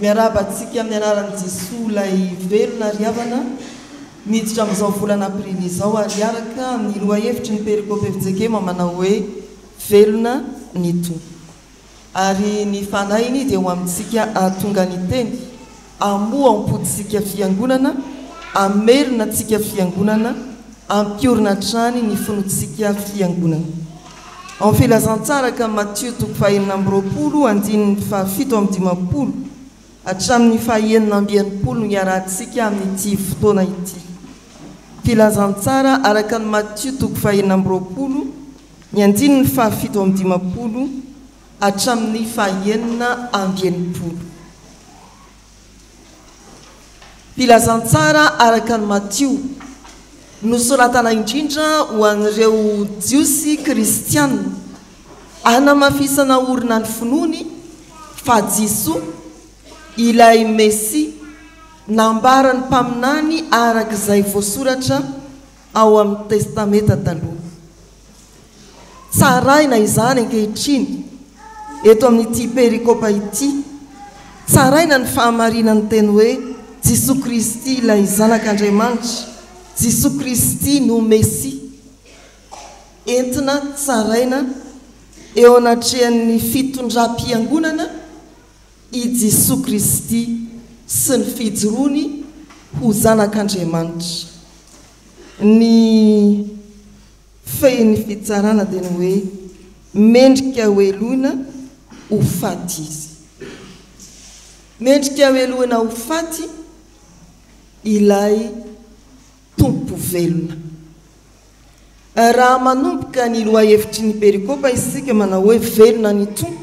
miarabatsika amin'ny anarany Jesosy lay velona riavana miditra amin'izao volana aprily izao ary araka amin'ny loahevitry ny perikopy fijekema manao hoe velona ny tompo ary ny fanainy dia ho amintsika atonga ny teny amoa ampodisika fiangonana amerina antsika fiangonana ampiorina trany ny finotsika fiangonana en filazantsara ka Matthieu 2:20 andininy 7:50 hatramin'ny 9:90 ny arahantsika amin'ity fotoana ity. Filazantsara araka ny Matthieu 2:20 ny andininy 7:50 hatramin'ny 9:90. Filazantsara araka ny Matthieu nosoratana indrindra ho an'ireo jiosy kristiana anamafisana orina ny finoany fa Jesosy ilay Messia nambarany mpaminany arak'izay voasoratra ao amin'ny testamenta taloha. Tsaraina izany ankehitriny eto amin'ity perikopa ity, tsaraina ny fahamarinany teny hoe Jesosy Kristy ilay zanak'Andriamanitra, Jesosy Kristy no Messia. Entina tsaraina eo anatrehan'ny fitondram-piangonana i Jesosy Kristy sy ny fijoroany ho zanak'Andriamanitra. Ny fehiny fitsarana dia ny hoe mendrika ho eloina ho faty izy. Mendrika ho eloina ho faty ilay tompo velona. Raha manomboka ny lohahevitry ny perikopa isika manao hoe velona ny tompo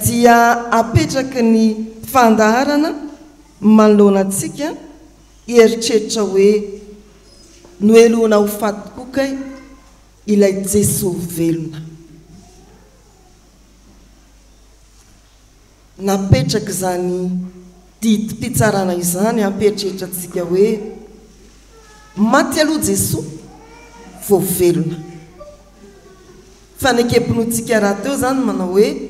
dia apetraka ny fandaharana manoloana antsika hieritreritra hoe noelona ho faty koa ilay Jesosy velona. Napetraka izany didim-pitsarana izany ampieritreritra antsika hoe maty aloha Jesosy vao velona. Fanekepinontsika raha teo zany manao hoe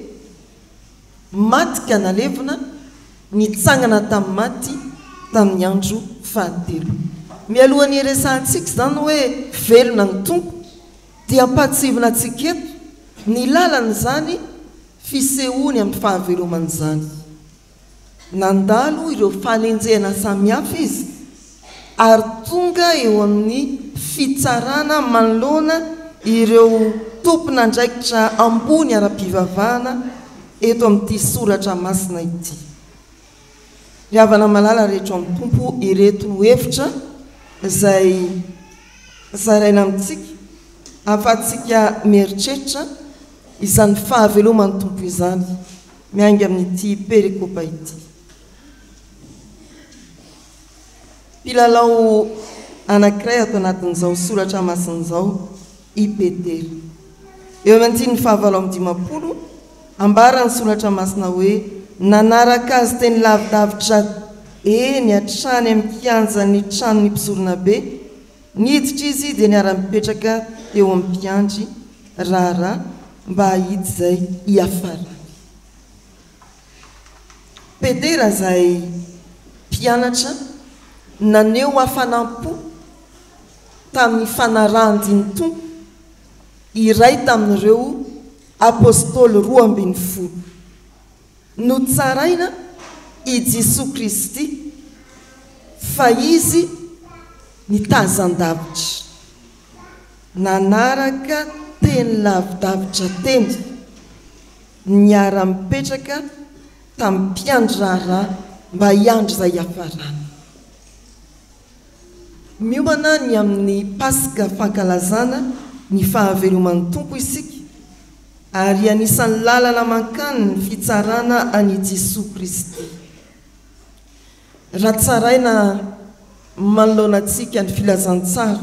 maty ka nalevina nitsangana tamin'ny maty tamin'ny andro fahatelo. Mialohan'ny iresantsika zany hoe velona ny tompo dia ampatsivina antsika eto ny lalany zany fisehoany amin'ny fahavelomany zany. Nandalo ireo fanenjehana samihafa izy ary tonga eo amin'ny fitsarana manoloana ireo tompon'andraikitra ambony ara-pivavahana eto amin'ity soratra masina ity. Riavana malala rehetra amin'ny tompo ireto no hevitra izay zaraina amintsika ahafahantsika mieritreritra izany fahavelomany tompo izany miainga amin'ity perikopa ity. Mpilalao anankiray ato anatin'izao soratra masin'izao i Petera. Eo amin'ny 5:20 ambarany soratra masina hoe nanaraka azy teny lavidavitra eny hatrany amin'ny kianjan'ny tranony mpisorona be, niditra izy dia niara-mipetraka eo amin'ny mpiandry raharaha mba hahity izay hiafara. Petera izay mpianatra naneho hafanampo tamin'ny fanarahany tompo iray tamin'ireo apôstôly 12 no tsaraina i Jesosy Kristy fa izy nitazan-davitra nanaraka teny lavidavitra teny niara-mipetraka tamin'ny mpiandry raharaha mba hiandry izay hiafarana. Miomana ny amin'ny Pasika fankalazana ny fahaveloman'ny tompo isika ary anisan'ny lalana mankany ny fitsarana any Jesosy Kristy. Raha tsaraina manoloana antsika ny filazantsara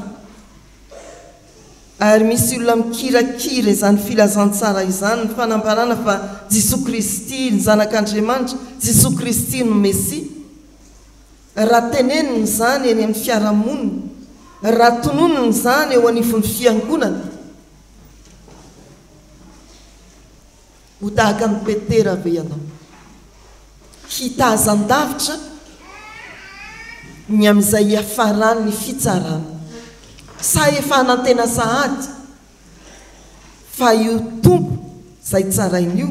ary misy olona mikirakira izany filazantsara izany ny fanambarana fa Jesosy Kristy ny zanak'Andriamanitra, Jesosy Kristy no Messia. Raha teneniny izany eny amin'ny fiarahamonina, raha tononiny izany eo anivon'ny fiangonana, ho tahaka ny Petera ve ianao? hitazan-davitra ny amin'izay hiafarany ny fitsarana sa efa anantena sahady fa io tompo izay tsarainy io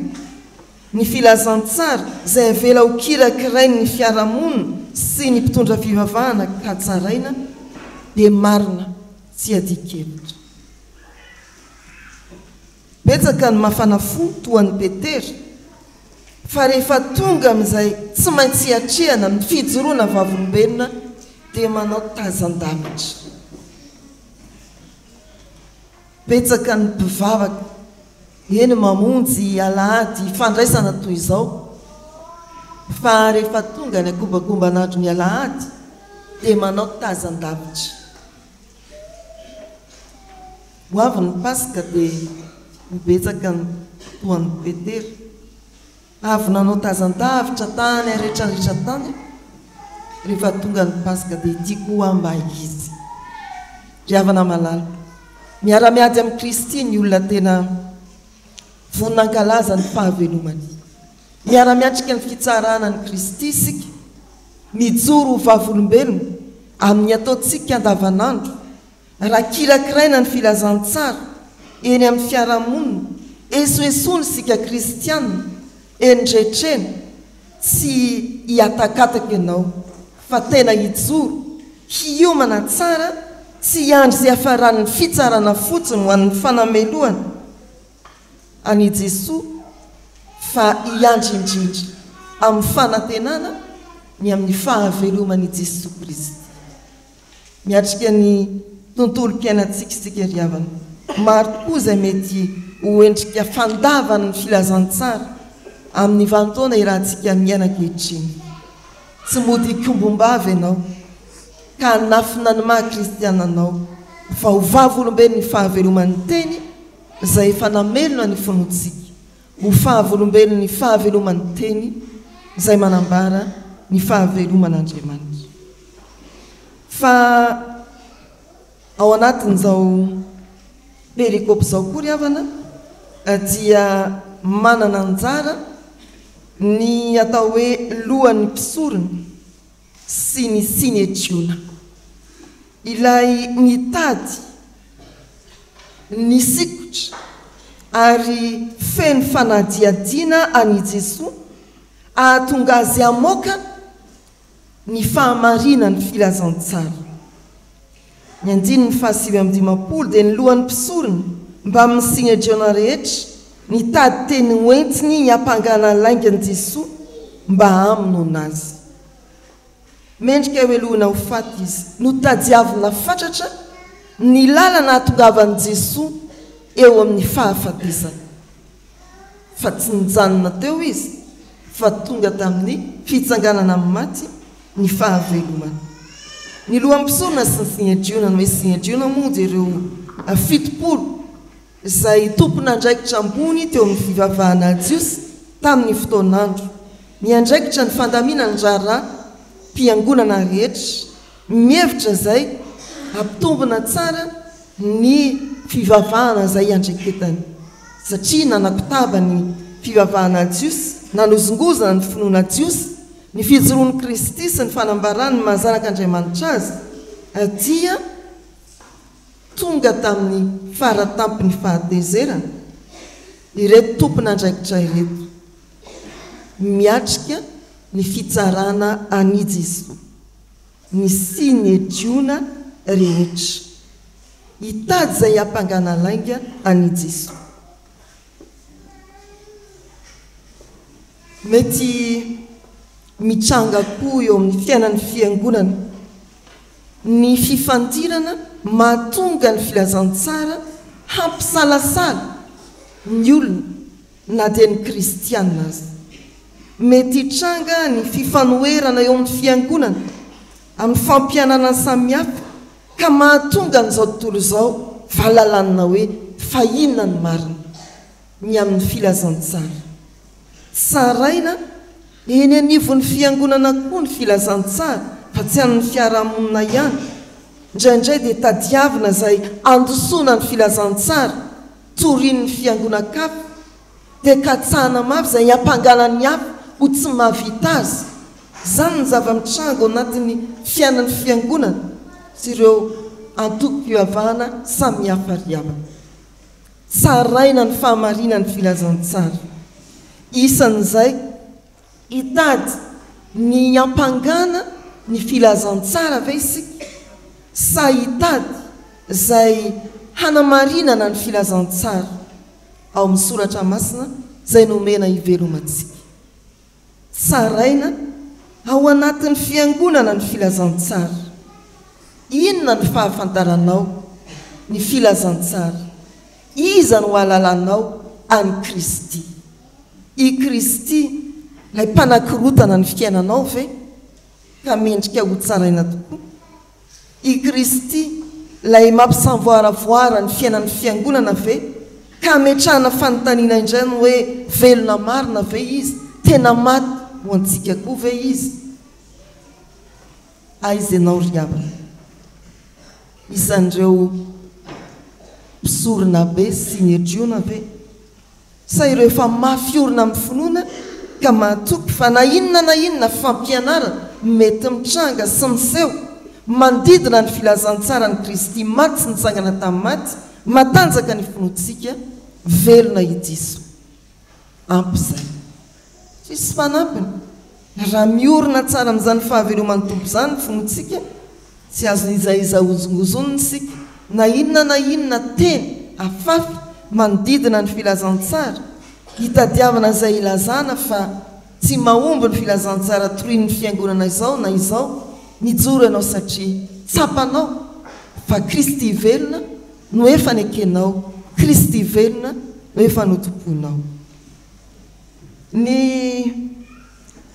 ny filazantsara izay avela ho kirakirainy ny fiaramonina sy ny mpitondra fivavahana ka tsaraina dia marina tsy adikevitra. Betsaka ny mafana fo toan'ny Petera fa rehefa tonga amin'izay tsy maintsy hiatrehana amin'ny fijoroana vavolombelona dia manao tazan-davitra. Betsaka ny mpivavaka eny mamonjy alahady fandraisana toy izao fa rehefa tonga ny akombagomban'andro ny alahady dia manao tazan-davitra. Ho avy ny Pasika dia mibetsaka ny toan'ny Petera avy nanao tazan-davitra tany rehetrarehetra tany. Rehefa tonga ny Pasika dia tiako amba izy ry havana malala miara-miady amin'ny Kristy ny olona tena voninahim-kalaza ny fahavelomany, miara-miatrika ny fitsarana ny Kristy isika, mijoro vavolombelona amin'ny ataontsika andavanandro, raha kirakiraina ny filazantsara eny amin'ny fiarahamonina, esoesony sika kristianina endretrena, tsy hiatakataka ianao fa tena hijoro hiomana tsara, tsy hiandry izay hafarany ny fitsarana fotsiny ho an'ny fanamelohana any Jesosy fa hiandry indrindra amin'ny fanantenana ny amin'ny fahavelomany Jesosy Kristy. Miatrika ny tontolo mpiainantsika isika ry havana, maro tokoa izay mety ho endrika fandavana ny filazantsara amin'ny vantaona irahantsika miaina ankehitriny. Tsy mody kombombavy ianao ka nafina ny maha-kristiana anao fa ho vavolombelona ny fahavelomany teny izay efa namelona ny finoantsika, ho fahavolombelona ny fahavelomany teny izay manambara ny fahaveloman'Andriamanitra. Fa ao anatin'izao perikopy izao koa ry havana dia manana anjara ny atao hoe lohan'ny mpisorona sy ny sinetriona, ilay mitady ny sikotra ary feno fanadiadiana any Jesosy ahatonga azy amoaka ny fahamarina ny filazantsara. Ny andiny ny 7:50 dia ny lohan'ny mpisorona mba amin'ny sinetriona rehetra nitady teny hoentiny ny hampangana laingany Jesosy mba aminoana azy. Mendrika hoe lohana ho faty izy no tadiavina fatratra ny lalana hahatongavany Jesosy eo amin'ny fahafatesana, fa tsy nijanona teo izy fa tonga tamin'ny fitsanganana amin'ny maty ny fahavelomany. Ny lohan'ny mpisorona sy ny sinetriona, hoe sinetriona moa dia ireo 70 izay tompon'andraikitra ambony teo amin'ny fivavahana Jiosy tamin'ny fotoanandro, miandraikitra ny fandaminana ny raharaha mpiangonana rehetra, mihevitra izay ampitombona tsara ny fivavahana izay iandraiketany, satria nanakotaba ny fivavahana Jiosy, nanozongozana ny finoana Jiosy, ny fijoroan'i Kristy sy ny fanambarany ny mahazanak'Andriamanitra azy, dia tonga tamin'ny faratampony fahatezerana ireto tompon'andraikitra ireto miatrika ny fitsarana any Jesosy, ny sinetriona rehetra, hitady izay hampangana lainga any Jesosy. Mety mitranga koa eo amin'ny fiainan'ny fiangonana ny fifandirana mahatonga ny filazantsara hampisalasala ny olona na dia ny kristianina azy. Mety hitranga ny fifanoherana eo amin'ny fiangonana amin'ny fampianana samihafa ka mahatonga n'izao tontolo izao valalanina hoe fa inona ny marina ny amin'ny filazantsara. Tsaraina eny anivon'ny fiangonana koa ny filazantsara fa tsy amin'ny fiarahamonina ihany. Indraindray dia tadiavina izay andosona ny filazantsara torian'ny fiangonakafa dia katsahana mafy izay hampangana ny hafa ho tsy mahavita azy zany ny zava-mitrango anatin'ny fiainan'ny fiangonana sy ireo antoko-pivavahana samihafa riavana. Tsaraina ny fahamarinany filazantsara. Isan'izay hitady ny ampangana ny filazantsara ve isika sa hitady zay hanamarinana ny filazantsara ao amin'ny soratra masina zay nomena ivelomantsika. Tsaraina ao anatin'ny fiangonana ny filazantsara. Inona ny fahafantaranao ny filazantsara? Iza no halalanao any Kristy? I Kristy lay mpanakirotana ny fiainanao ve ka mendrika ho tsaraina tokoa? I Kristy lay mampisamvoaravoara ny fiainan'ny fiangonana ve ka metrahana fanontaniana indray ny hoe velona marina ve izy? Tena maty ho antsika koa ve izy? Aiza ianao ry havana? Isan'ireo mpisorona be sy ny hedriona ve? Sa ireo efa mafiorina amin'ny finoana ka mahatoky fa na inona fampianarana mety mitranga sy miseho mandidina ny filazantsara ny Kristy maty sy nitsangana tamin'ny maty, matanjaka ny finoantsika velona i Jesoa. Ampy izay tsisy fanampiny. Raha miorina tsara amin'izany fahavelomany tompo izany ny finoantsika, tsy azo izaiza ozongozoniny isika na inona teny afafy manodidina ny filazantsara hitadiavana izay ilazana fa tsy mahomby ny filazantsara torin'ny fiangonana izao na izao. Nijoro ianao satria tsapanao fa Kristy velona no efa nekenao, Kristy velona no efa notomponao. Ny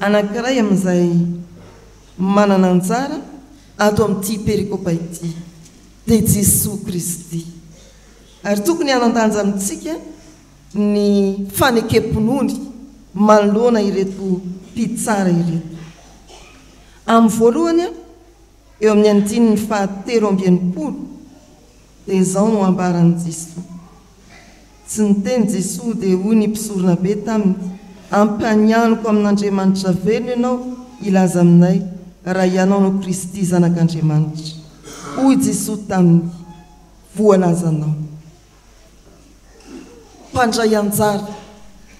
anankiray amin'izay manana anjara ato amin'ity perikopa ity dia Jesosy Kristy. Ary tokony hanandanja amintsika ny fanekemponony manoloana ireto mpitsara ireto. Amin'ny voalohany eo amin'ny andininy 7:20 dia izao no ambaran'i Jesosy. Tsy niteny Jesosy dia hoy ny mpisorona be taminy, ampanianiko amin'Andriamanitra velona ianao ilaza aminay raha ianao no Kristy zanak'Andriamanitra. Hoy Jesosy taminy, voalazanao. Mpandray anjara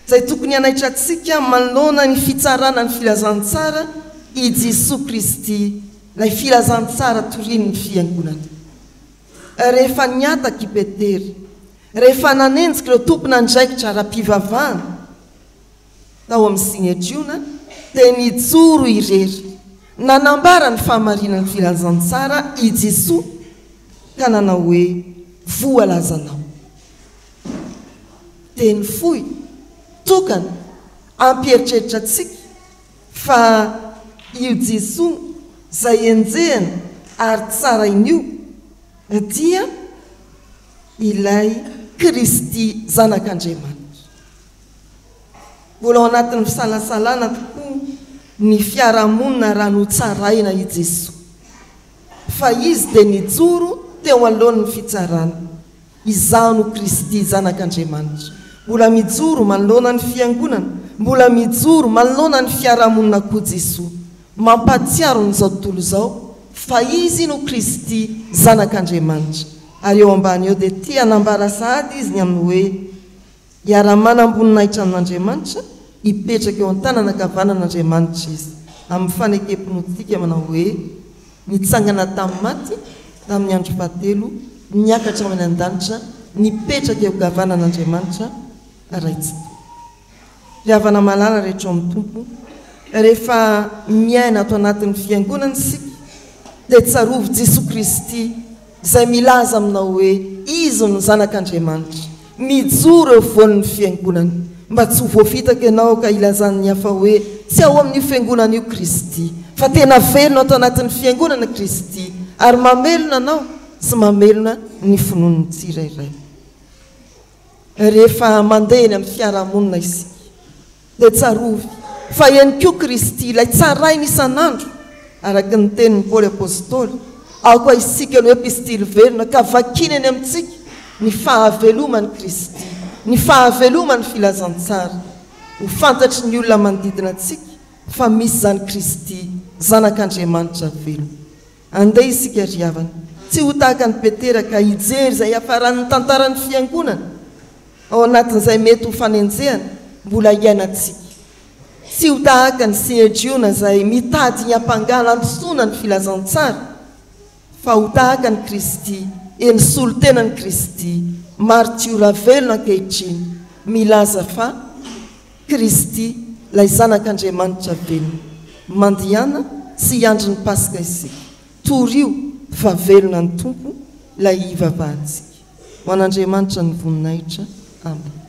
zay tokony hanaitra antsika manoloana ny fitsarana ny filazantsara i Jesosy Kristy, lay filazantsara torin'ny fiangonana. Rehefa niataka i Petera, rehefa nanenjika ireo tompona andraikitra ara-pivavahana tao amin'ny sinedriona, dia nijoro irery nanambara ny fahamarinan'ny filazantsara i Jesosy ka nanao hoe voalazanao. Teny fohy tokana ampieritreritra antsika fa io Jesosy zay enjehana ary tsara inio dia ilay Kristy zanak'Andriamanitra. Mbola ao anatin'ny fisalasalana tokoa ny fiarahamonina raha no tsaraina i Jesosy, fa izy dia nijoro teo alohan'ny fitsarana, izaho no Kristy zanak'Andriamanitra. Mbola mijoro manoloana ny fiangonana, mbola mijoro manoloana ny fiarahamonina koa Jesosy, mampatsiaro n'izao tontolo izao fa izy no Kristy zanak'Andriamanitra. Ary eo ambany eo dia tia hanambara sahady izy ny amin'ny hoe hiara-manamboninaitra amin'Andriamanitra, hipetraka eo an-tanana ankavanan'Andriamanitra izy. Amin'ny fanekempontsika manao hoe nitsangana tamin'ny maty, tamin'ny andro fahatelo, niakatra amin'ny an-danitra, nipetraka eo ankavanan'Andriamanitra raitsy. Ry havana malala rehetra amin'ny tompo, rehefa miaina ato anatin'ny fiangonana isika dia tsarovo Jesosy Kristy zay milaza aminao hoe izy no zanak'Andriamanitra, mijoro eo voan'ny fiangonana, mba tsy ho voafitaka ianao ka ilazan'ny hafa hoe tsy ao amin'io fiangonana io Kristy, fa tena velona ato anatin'ny fiangonana Kristy, ary mamelona anao sy mamelona ny finoan'ny tsirairay. Rehefa mandeha eny amin'ny fiarahamonina isika dia tsarovy fa ihany koa Kristy ilay tsaraina isan'andro araka ny tenin'ny Paoly apôstôly, ao koa isika no epistily velona ka vakina eny amintsika ny fahavelomany Kristy, ny fahavelomany filazantsara ho fantatry ny olona manodidina antsika fa misy zany Kristy zanak'Andriamanitra velona. Andeha isika ry havana, tsy ho tahaka ny Petera ka hijery izay afaran'ny tantaran'ny fiangonana ao anatin'izay mety ho fanenjehana mbola iainantsika. Tsy ho tahaka ny Sejiona izay mitady hiampangana andosona ny filazantsara, fa ho tahaka ny Kristy, eny solo-tenan'ny Kristy, martiora velona ankehitriny, milaza fa Kristy ilay zanak'Andriamanitra velona, mandihana sy hiandry ny Pasika isika. Torio fa velona ny tompo ilay ivavahantsika. Ho an'Andriamanitra ny voninahitra. Amen.